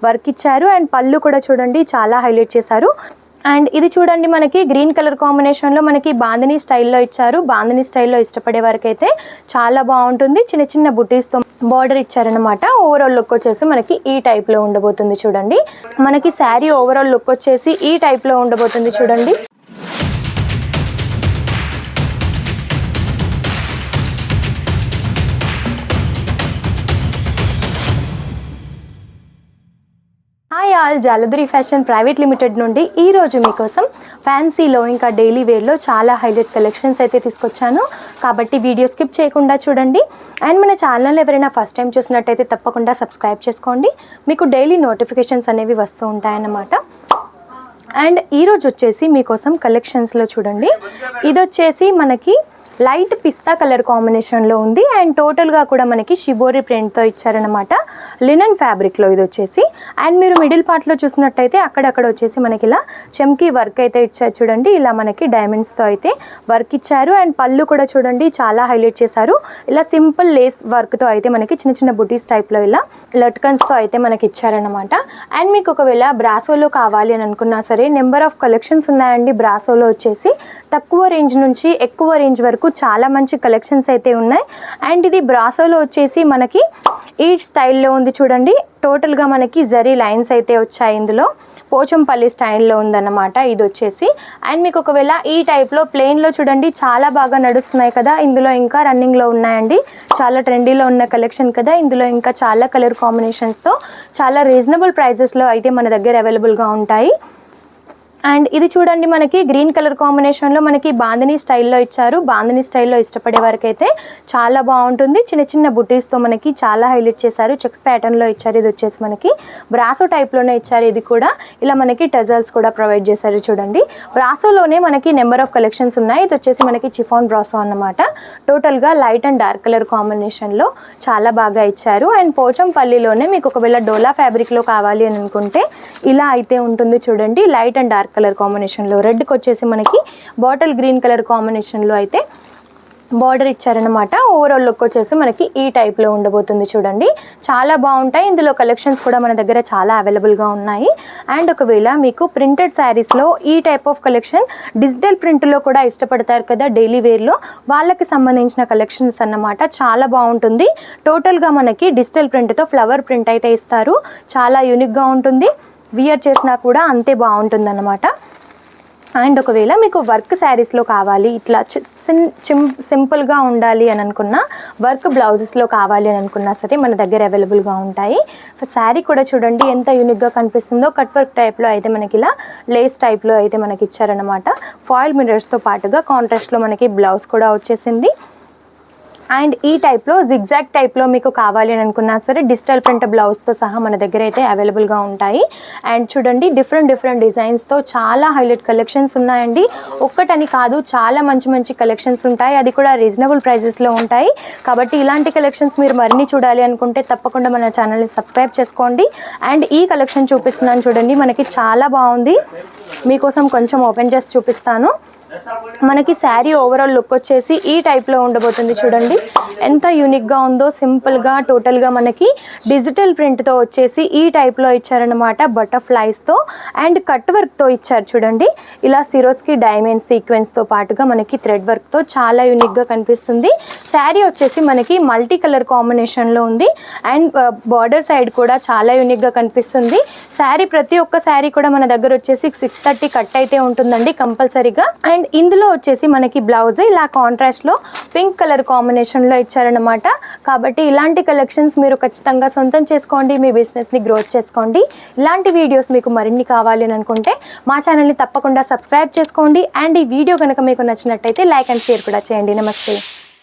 Work ఇచ్చారు. And పళ్ళు కూడా చూడండి చాలా హైలైట్ చేశారు. అండ్ ఇది చూడండి మనకి గ్రీన్ కలర్ కాంబినేషన్లో మనకి బాందిని స్టైల్లో ఇచ్చారు. బాందిని స్టైల్లో ఇష్టపడే వరకు అయితే చాలా బాగుంటుంది. చిన్న చిన్న బుటీస్తో బార్డర్ ఇచ్చారనమాట. ఓవరాల్ లుక్ వచ్చేసి మనకి ఈ టైప్లో ఉండబోతుంది చూడండి. మనకి శారీ ఓవరాల్ లుక్ వచ్చేసి ఈ టైప్లో ఉండబోతుంది చూడండి. Hi all, Jaladuri fashion private limited నుండి ఈరోజు మీకోసం ఫ్యాన్సీలో ఇంకా డైలీ వేర్లో చాలా హైలైట్ కలెక్షన్స్ అయితే తీసుకొచ్చాను. కాబట్టి వీడియో స్కిప్ చేయకుండా చూడండి. అండ్ మన ఛానల్ ఎవరైనా ఫస్ట్ టైం చూసినట్టయితే తప్పకుండా సబ్స్క్రైబ్ చేసుకోండి. మీకు డైలీ నోటిఫికేషన్స్ అనేవి వస్తూ ఉంటాయన్నమాట. అండ్ ఈరోజు వచ్చేసి మీకోసం కలెక్షన్స్లో చూడండి, ఇది వచ్చేసి మనకి లైట్ పిస్తా కలర్ కాంబినేషన్లో ఉంది. అండ్ టోటల్గా కూడా మనకి షిబోరి ప్రింట్తో ఇచ్చారనమాట. లినన్ ఫ్యాబ్రిక్లో ఇది వచ్చేసి. అండ్ మీరు మిడిల్ పార్ట్లో చూసినట్టయితే అక్కడక్కడ వచ్చేసి మనకి ఇలా చెమ్కీ వర్క్ అయితే ఇచ్చారు చూడండి. ఇలా మనకి డైమండ్స్తో అయితే వర్క్ ఇచ్చారు. అండ్ పళ్ళు కూడా చూడండి చాలా హైలైట్ చేశారు. ఇలా సింపుల్ లేస్ వర్క్తో అయితే మనకి చిన్న చిన్న బుటీస్ టైప్లో ఇలా లట్కన్స్తో అయితే మనకి ఇచ్చారనమాట. అండ్ మీకు ఒకవేళ బ్రాసోలో కావాలి అని అనుకున్నా సరే నెంబర్ ఆఫ్ కలెక్షన్స్ ఉన్నాయండి. బ్రాసోలో వచ్చేసి తక్కువ రేంజ్ నుంచి ఎక్కువ రేంజ్ వరకు చాలా మంచి కలెక్షన్స్ అయితే ఉన్నాయి. అండ్ ఇది బ్రాసోలో వచ్చేసి మనకి ఈ స్టైల్లో ఉంది చూడండి. టోటల్గా మనకి జరీ లైన్స్ అయితే వచ్చాయి. ఇందులో పోచంపల్లి స్టైల్లో ఉందన్నమాట ఇది వచ్చేసి. అండ్ మీకు ఒకవేళ ఈ టైప్లో ప్లెయిన్లో చూడండి చాలా బాగా నడుస్తున్నాయి కదా. ఇందులో ఇంకా రన్నింగ్లో ఉన్నాయండి. చాలా ట్రెండీలో ఉన్న కలెక్షన్ కదా. ఇందులో ఇంకా చాలా కలర్ కాంబినేషన్స్తో చాలా రీజనబుల్ ప్రైజెస్లో అయితే మన దగ్గర అవైలబుల్గా ఉంటాయి. అండ్ ఇది చూడండి మనకి గ్రీన్ కలర్ కాంబినేషన్లో మనకి బాందిని స్టైల్లో ఇచ్చారు. బాందిని స్టైల్లో ఇష్టపడే వరకు అయితే చాలా బాగుంటుంది. చిన్న చిన్న బుటీస్తో మనకి చాలా హైలైట్ చేశారు. చెక్స్ ప్యాటర్న్లో ఇచ్చారు. ఇది వచ్చేసి మనకి బ్రాసో టైప్లోనే ఇచ్చారు. ఇది కూడా ఇలా మనకి టజల్స్ కూడా ప్రొవైడ్ చేశారు చూడండి. బ్రాసోలోనే మనకి నెంబర్ ఆఫ్ కలెక్షన్స్ ఉన్నాయి. ఇది వచ్చేసి మనకి చిఫాన్ బ్రాసో అన్నమాట. టోటల్గా లైట్ అండ్ డార్క్ కలర్ కాంబినేషన్లో చాలా బాగా ఇచ్చారు. అండ్ పోచంపల్లిలోనే మీకు ఒకవేళ డోలా ఫ్యాబ్రిక్లో కావాలి అని అనుకుంటే ఇలా అయితే ఉంటుంది చూడండి. లైట్ అండ్ డార్క్ కలర్ కాంబినేషన్లో రెడ్కి వచ్చేసి మనకి బాటిల్ గ్రీన్ కలర్ కాంబినేషన్లో అయితే బార్డర్ ఇచ్చారనమాట. ఓవరాల్ లుక్ వచ్చేసి మనకి ఈ టైప్లో ఉండబోతుంది చూడండి. చాలా బాగుంటాయి. ఇందులో కలెక్షన్స్ కూడా మన దగ్గర చాలా అవైలబుల్గా ఉన్నాయి. అండ్ ఒకవేళ మీకు ప్రింటెడ్ శారీస్లో ఈ టైప్ ఆఫ్ కలెక్షన్ డిజిటల్ ప్రింట్లో కూడా ఇష్టపడతారు కదా డైలీ వేర్లో, వాళ్ళకి సంబంధించిన కలెక్షన్స్ అన్నమాట. చాలా బాగుంటుంది. టోటల్గా మనకి డిజిటల్ ప్రింట్తో ఫ్లవర్ ప్రింట్ అయితే ఇస్తారు. చాలా యూనిక్గా ఉంటుంది. వియర్ చేసినా కూడా అంతే బాగుంటుంది అన్నమాట. అండ్ ఒకవేళ మీకు వర్క్ శారీస్లో కావాలి, ఇట్లా సింపుల్గా ఉండాలి అని అనుకున్నా, వర్క్ బ్లౌజెస్లో కావాలి అని అనుకున్నా సరే మన దగ్గర అవైలబుల్గా ఉంటాయి. శారీ కూడా చూడండి ఎంత యూనిక్గా కనిపిస్తుందో. కట్ వర్క్ టైప్లో అయితే మనకి ఇలా లేస్ టైప్లో అయితే మనకి ఇచ్చారనమాట. ఫాయిల్ మిర్రర్స్తో పాటుగా కాంట్రాస్ట్లో మనకి బ్లౌజ్ కూడా వచ్చేసింది. అండ్ ఈ టైప్లో జిగ్జాగ్ టైప్లో మీకు కావాలి అని అనుకున్నా సరే డిజిటల్ ప్రింట్ బ్లౌజ్తో సహా మన దగ్గర అయితే అవైలబుల్గా ఉంటాయి. అండ్ చూడండి డిఫరెంట్ డిజైన్స్తో చాలా హైలైట్ కలెక్షన్స్ ఉన్నాయండి. ఒక్కటని కాదు, చాలా మంచి కలెక్షన్స్ ఉంటాయి. అది కూడా రీజనబుల్ ప్రైజెస్లో ఉంటాయి. కాబట్టి ఇలాంటి కలెక్షన్స్ మీరు మరిన్ని చూడాలి అనుకుంటే తప్పకుండా మన ఛానల్ని సబ్స్క్రైబ్ చేసుకోండి. అండ్ ఈ కలెక్షన్ చూపిస్తున్నాను చూడండి, మనకి చాలా బాగుంది. మీకోసం కొంచెం ఓపెన్ చేసి చూపిస్తాను. మనకి శారీ ఓవరాల్ లుక్ వచ్చేసి ఈ టైప్లో ఉండబోతుంది చూడండి. ఎంత యూనిక్గా ఉందో. సింపుల్గా టోటల్గా మనకి డిజిటల్ ప్రింట్తో వచ్చేసి ఈ టైప్లో ఇచ్చారనమాట. బటర్ఫ్లైస్తో అండ్ కట్ వర్క్తో ఇచ్చారు చూడండి. ఇలా సిరోస్కి డైమండ్ సీక్వెన్స్తో పాటుగా మనకి థ్రెడ్ వర్క్తో చాలా యూనిక్గా కనిపిస్తుంది. శారీ వచ్చేసి మనకి మల్టీ కలర్ కాంబినేషన్లో ఉంది. అండ్ బార్డర్ సైడ్ కూడా చాలా యూనిక్గా కనిపిస్తుంది. శారీ ప్రతి ఒక్క శారీ కూడా మన దగ్గర వచ్చేసి 630 కట్ అయితే ఉంటుందండి కంపల్సరీగా. అండ్ ఇందులో వచ్చేసి మనకి బ్లౌజ్ ఇలా కాంట్రాస్ట్లో పింక్ కలర్ కాంబినేషన్లో ఇచ్చారనమాట. కాబట్టి ఇలాంటి కలెక్షన్స్ మీరు ఖచ్చితంగా సొంతం చేసుకోండి. మీ బిజినెస్ని గ్రోత్ చేసుకోండి. ఇలాంటి వీడియోస్ మీకు మరిన్ని కావాలి అని అనుకుంటే మా ఛానల్ని తప్పకుండా సబ్స్క్రైబ్ చేసుకోండి. అండ్ ఈ వీడియో కనుక మీకు నచ్చినట్టయితే లైక్ అండ్ షేర్ కూడా చేయండి. నమస్తే.